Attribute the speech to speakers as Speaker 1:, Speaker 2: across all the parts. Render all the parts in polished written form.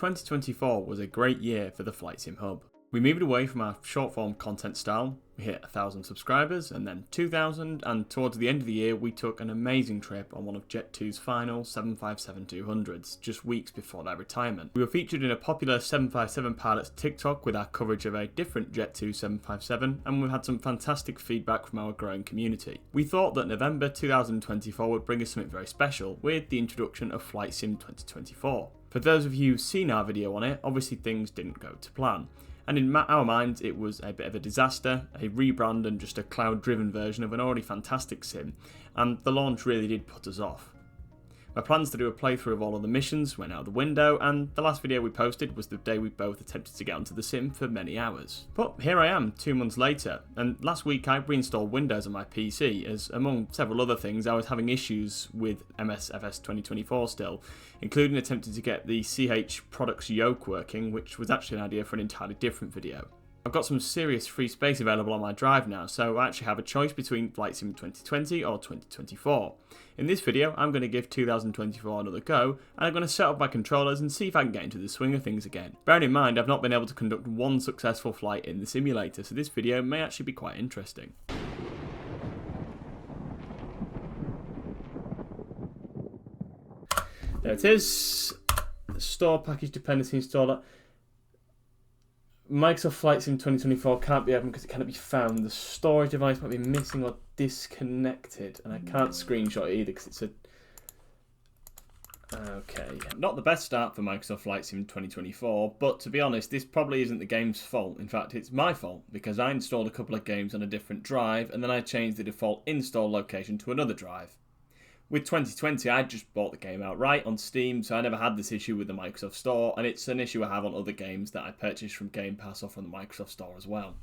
Speaker 1: 2024 was a great year for the Flight Sim Hub. We moved away from our short form content style, we hit 1,000 subscribers and then 2,000, and towards the end of the year we took an amazing trip on one of Jet2's final 757-200s, just weeks before their retirement. We were featured in a popular 757 pilots TikTok with our coverage of a different Jet2 757, and we've had some fantastic feedback from our growing community. We thought that November 2024 would bring us something very special with the introduction of Flight Sim 2024. For those of you who've seen our video on it, obviously things didn't go to plan. And in our minds, it was a bit of a disaster, a rebrand and just a cloud-driven version of an already fantastic sim, and the launch really did put us off. My plans to do a playthrough of all of the missions went out the window, and the last video we posted was the day we both attempted to get onto the sim for many hours. But here I am, 2 months later, and last week I reinstalled Windows on my PC, as among several other things I was having issues with MSFS2024 still, including attempting to get the CH products yoke working, which was actually an idea for an entirely different video. I've got some serious free space available on my drive now, so I actually have a choice between Flight Sim 2020 or 2024. In this video, I'm going to give 2024 another go, and I'm going to set up my controllers and see if I can get into the swing of things again. Bearing in mind, I've not been able to conduct one successful flight in the simulator, so this video may actually be quite interesting. There it is. The store package dependency installer. Microsoft Flight Sim 2024 can't be opened because it cannot be found. The storage device might be missing or disconnected, and I can't screenshot it either because it's a... Okay, not the best start for Microsoft Flight Sim 2024, but to be honest, this probably isn't the game's fault. In fact, it's my fault, because I installed a couple of games on a different drive, and then I changed the default install location to another drive. With 2020, I just bought the game outright on Steam, so I never had this issue with the Microsoft Store, and it's an issue I have on other games that I purchased from Game Pass or from the Microsoft Store as well.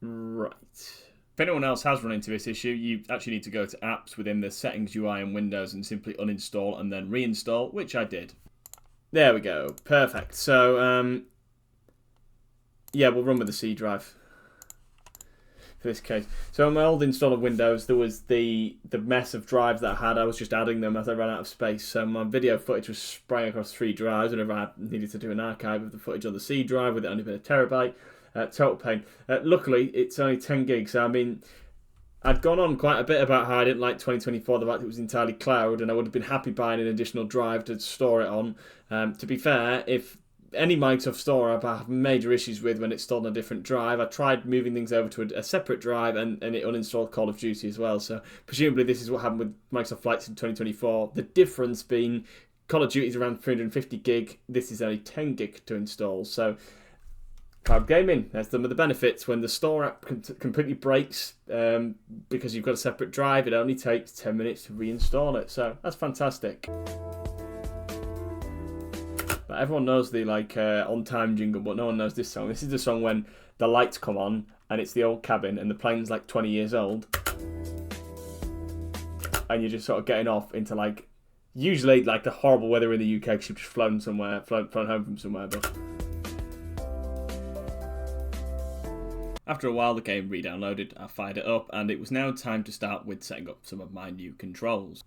Speaker 1: Right. If anyone else has run into this issue, you actually need to go to Apps within the Settings UI in Windows and simply uninstall and then reinstall, which I did. There we go, perfect. So, yeah, we'll run with the C drive for this case. So on my old install of Windows, there was the mess of drives that I had. I was just adding them as I ran out of space. So my video footage was spraying across 3 drives whenever I needed to do an archive of the footage on the C drive with it only been a terabyte. Total pain. Luckily, it's only 10 gigs. So, I mean, I'd gone on quite a bit about how I didn't like 2024, the fact it was entirely cloud, and I would have been happy buying an additional drive to store it on. To be fair, if any Microsoft Store I have major issues with when it's stored on a different drive, I tried moving things over to a separate drive and it uninstalled Call of Duty as well. So presumably this is what happened with Microsoft Flight Sim 2024. The difference being Call of Duty is around 350 gig, this is only 10 gig to install. So cloud gaming, there's some of the benefits. When the store app completely breaks because you've got a separate drive, it only takes 10 minutes to reinstall it. So that's fantastic. But everyone knows the on-time jingle, but no one knows this song. This is the song when the lights come on and it's the old cabin and the plane's like 20 years old. And you're just sort of getting off into usually the horrible weather in the UK because you've just flown home from somewhere. But after a while, the game re-downloaded, I fired it up, and it was now time to start with setting up some of my new controls.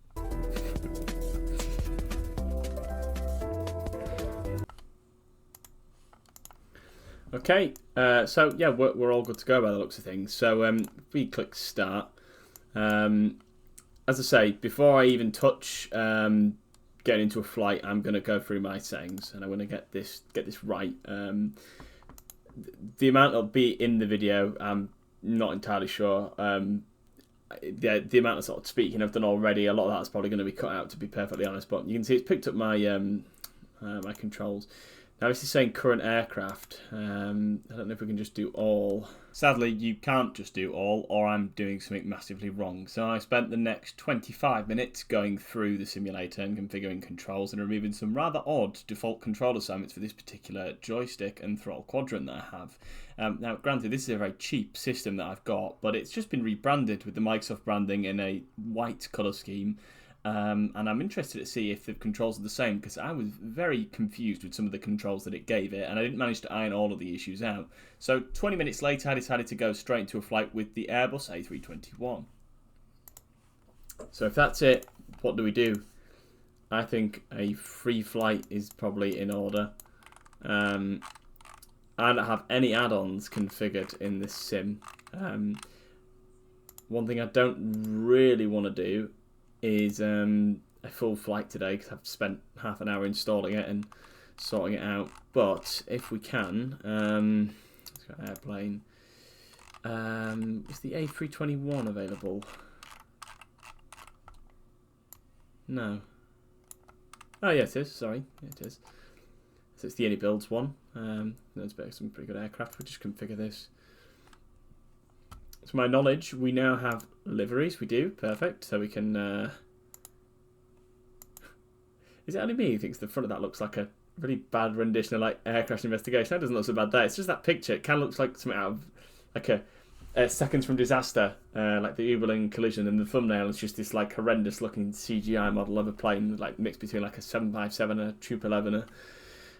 Speaker 1: Okay, so yeah, we're all good to go by the looks of things. So if we click start, as I say, before I even touch getting into a flight, I'm going to go through my settings, and I'm going to get this right. The amount that'll be in the video, I'm not entirely sure. The amount of sort of speaking I've done already, a lot of that's probably going to be cut out, to be perfectly honest. But you can see it's picked up my my controls. Now this is saying current aircraft. I don't know if we can just do all. Sadly, you can't just do all, or I'm doing something massively wrong. So I spent the next 25 minutes going through the simulator and configuring controls and removing some rather odd default control assignments for this particular joystick and throttle quadrant that I have. Now, granted, this is a very cheap system that I've got, but it's just been rebranded with the Microsoft branding in a white colour scheme. and I'm interested to see if the controls are the same, because I was very confused with some of the controls that it gave it, and I didn't manage to iron all of the issues out. So 20 minutes later, I decided to go straight into a flight with the Airbus A321. So if that's it, what do we do? I think a free flight is probably in order. I don't have any add-ons configured in this sim. One thing I don't really want to do is a full flight today, because I've spent half an hour installing it and sorting it out. But if we can, let's go airplane. Is the A321 available? No. Oh yeah, it is. Sorry, yeah, it is. So it's the Any Builds one. That's some pretty good aircraft. We'll just configure this. To my knowledge, we now have liveries. We do. Perfect. So we can... Is it only me who thinks the front of that looks like a really bad rendition of like air crash investigation? That doesn't look so bad there. It's just that picture. It kind of looks like something out of like a Seconds from Disaster, like the Uberlin collision, and the thumbnail is just this like horrendous looking CGI model of a plane, like mixed between like a 757, a Troop 11, a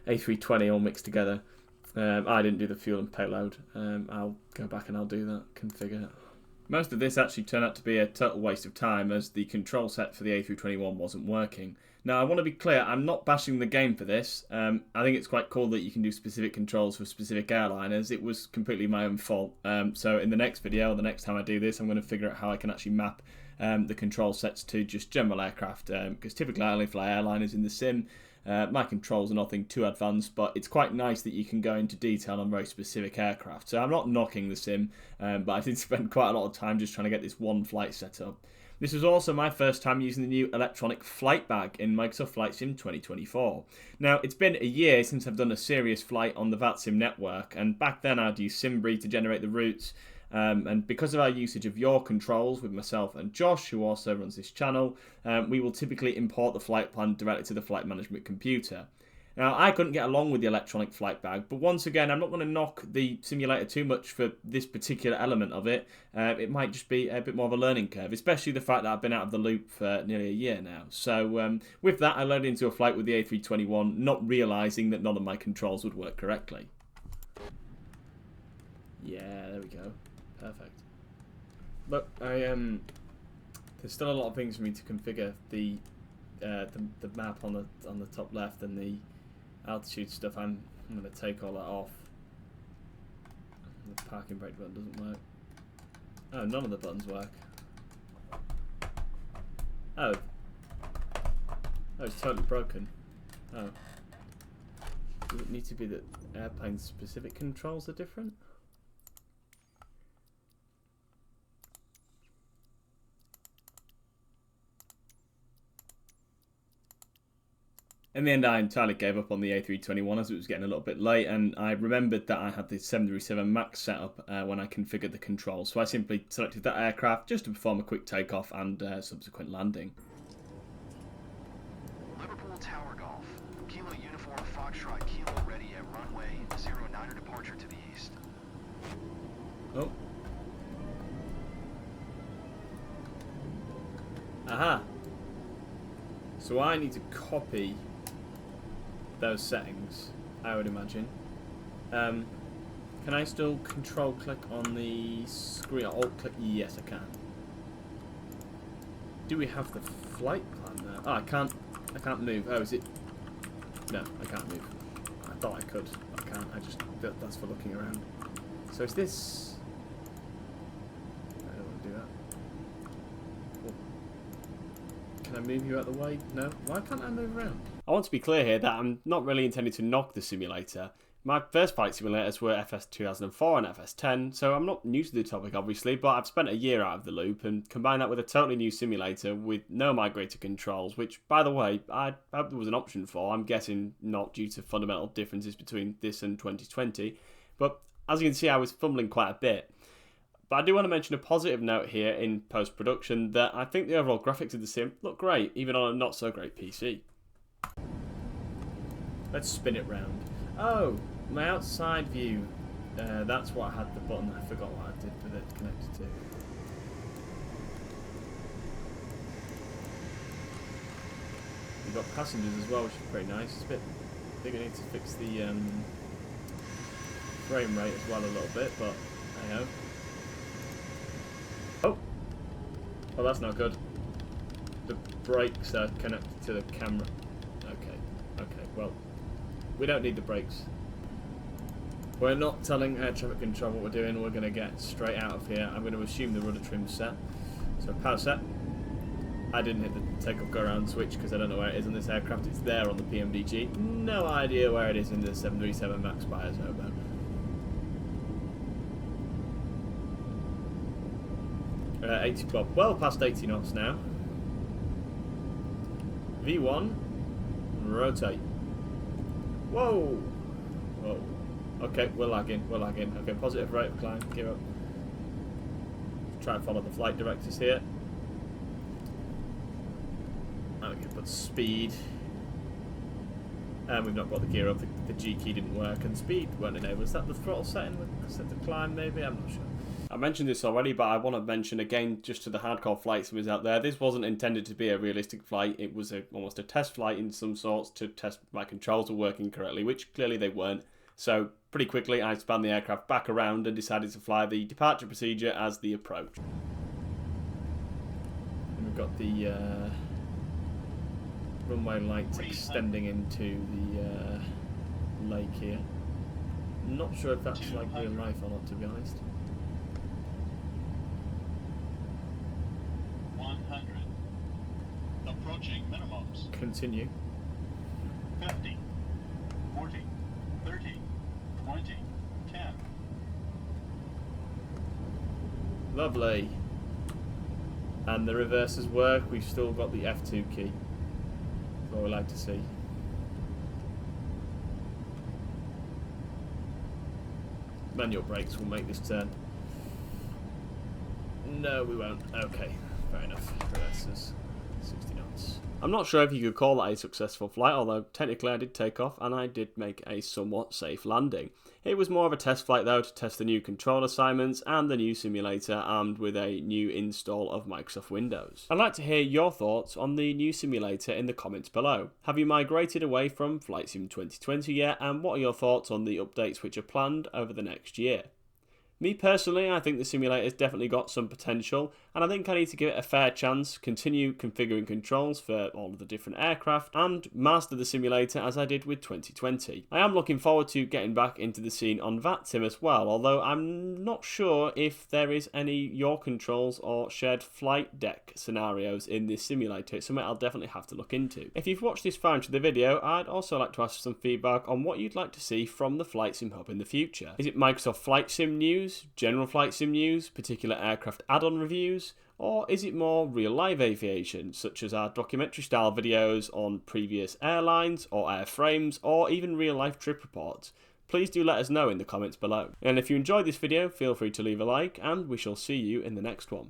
Speaker 1: A320 all mixed together. I didn't do the fuel and payload. I'll go back and I'll do that, configure it. Most of this actually turned out to be a total waste of time, as the control set for the A321 wasn't working. Now, I want to be clear, I'm not bashing the game for this. I think it's quite cool that you can do specific controls for specific airliners. It was completely my own fault. So in the next video, or the next time I do this, I'm going to figure out how I can actually map the control sets to just general aircraft. Because typically I only fly airliners in the sim. My controls are nothing too advanced, but it's quite nice that you can go into detail on very specific aircraft. So I'm not knocking the sim, but I did spend quite a lot of time just trying to get this one flight set up. This was also my first time using the new electronic flight bag in Microsoft Flight Sim 2024. Now, it's been a year since I've done a serious flight on the VATSIM network, and back then I'd use SimBree to generate the routes. And because of our usage of your controls with myself and Josh, who also runs this channel, we will typically import the flight plan directly to the flight management computer. Now, I couldn't get along with the electronic flight bag, but once again, I'm not going to knock the simulator too much for this particular element of it. It might just be a bit more of a learning curve, especially the fact that I've been out of the loop for nearly a year now. So with that, I loaded into a flight with the A321, not realising that none of my controls would work correctly. Yeah, there we go. Perfect. Look, there's still a lot of things for me to configure. The map on the top left and the altitude stuff. I'm going to take all that off. The parking brake button doesn't work. Oh, none of the buttons work. Oh, it's totally broken. Oh, does it need to be that airplane specific controls are different? In the end, I entirely gave up on the A321 as it was getting a little bit late, and I remembered that I had the 737 MAX set up when I configured the controls, so I simply selected that aircraft just to perform a quick takeoff and subsequent landing.
Speaker 2: Liverpool Tower Golf, Kilo Uniform Foxtrot, Kilo ready at runway 09 departure to the east.
Speaker 1: Oh. Aha. So I need to copy those settings, I would imagine. Can I still control click on the screen? Alt click? Yes, I can. Do we have the flight plan now? Oh, I can't move. Oh, is it? No, I can't move. I thought I could, but I can't. That's for looking around. So is this? I don't want to do that. Can I move you out of the way? No? Why can't I move around? I want to be clear here that I'm not really intending to knock the simulator. My first flight simulators were FS2004 and FS10, so I'm not new to the topic obviously, but I've spent a year out of the loop, and combine that with a totally new simulator with no migrated controls, which, by the way, I hope there was an option for. I'm guessing not, due to fundamental differences between this and 2020, but as you can see, I was fumbling quite a bit. But I do want to mention a positive note here in post-production, that I think the overall graphics of the sim look great, even on a not so great PC. Let's spin it round. Oh, my outside view. That's what I had the button. I forgot what I did with it connected to. you've got passengers as well, which is pretty nice. It's a bit, I think I need to fix the frame rate as well a little bit, but I know. Oh! Oh, that's not good. The brakes are connected to the camera. Okay, well, we don't need the brakes. We're not telling air traffic control what we're doing, we're going to get straight out of here. I'm going to assume the rudder trim's set. So power set. I didn't hit the takeoff go around switch because I don't know where it is on this aircraft. It's there on the PMDG. No idea where it is in the 737 MAX buyers over. Well past 80 knots now. V1, rotate. Whoa! Whoa. Okay, we're lagging. Okay, positive rate of climb, gear up. Try and follow the flight directives here. And we can put speed. And we've not got the gear up, the G key didn't work, and speed weren't enabled. Is that the throttle setting set to climb maybe? I'm not sure. I mentioned this already, but I want to mention again, just to the hardcore flight simmers out there, this wasn't intended to be a realistic flight. It was almost a test flight in some sorts to test my controls were working correctly, which clearly they weren't. So pretty quickly I spun the aircraft back around and decided to fly the departure procedure as the approach. And we've got the runway lights extending into the lake here. Not sure if that's like real life or not, to be honest.
Speaker 3: 100. Approaching minimums.
Speaker 1: Continue.
Speaker 3: 50. 40. 30. 20. 10.
Speaker 1: Lovely. And the reverses work. We've still got the F2 key. That's what we like to see. Manual brakes will make this turn. No, we won't. Okay, fair enough. Reverses. 60 knots. I'm not sure if you could call that a successful flight, although technically I did take off and I did make a somewhat safe landing. It was more of a test flight though, to test the new control assignments and the new simulator armed with a new install of Microsoft Windows. I'd like to hear your thoughts on the new simulator in the comments below. Have you migrated away from Flight Sim 2020 yet, and what are your thoughts on the updates which are planned over the next year? Me personally, I think the simulator's definitely got some potential, and I think I need to give it a fair chance, continue configuring controls for all of the different aircraft, and master the simulator as I did with 2020. I am looking forward to getting back into the scene on VATSIM as well, although I'm not sure if there is any yaw controls or shared flight deck scenarios in this simulator. It's something I'll definitely have to look into. If you've watched this far into the video, I'd also like to ask for some feedback on what you'd like to see from the Flight Sim Hub in the future. Is it Microsoft Flight Sim news? General flight sim news, particular aircraft add-on reviews, or is it more real-life aviation, such as our documentary-style videos on previous airlines or airframes, or even real-life trip reports? Please do let us know in the comments below. And if you enjoyed this video, feel free to leave a like, and we shall see you in the next one.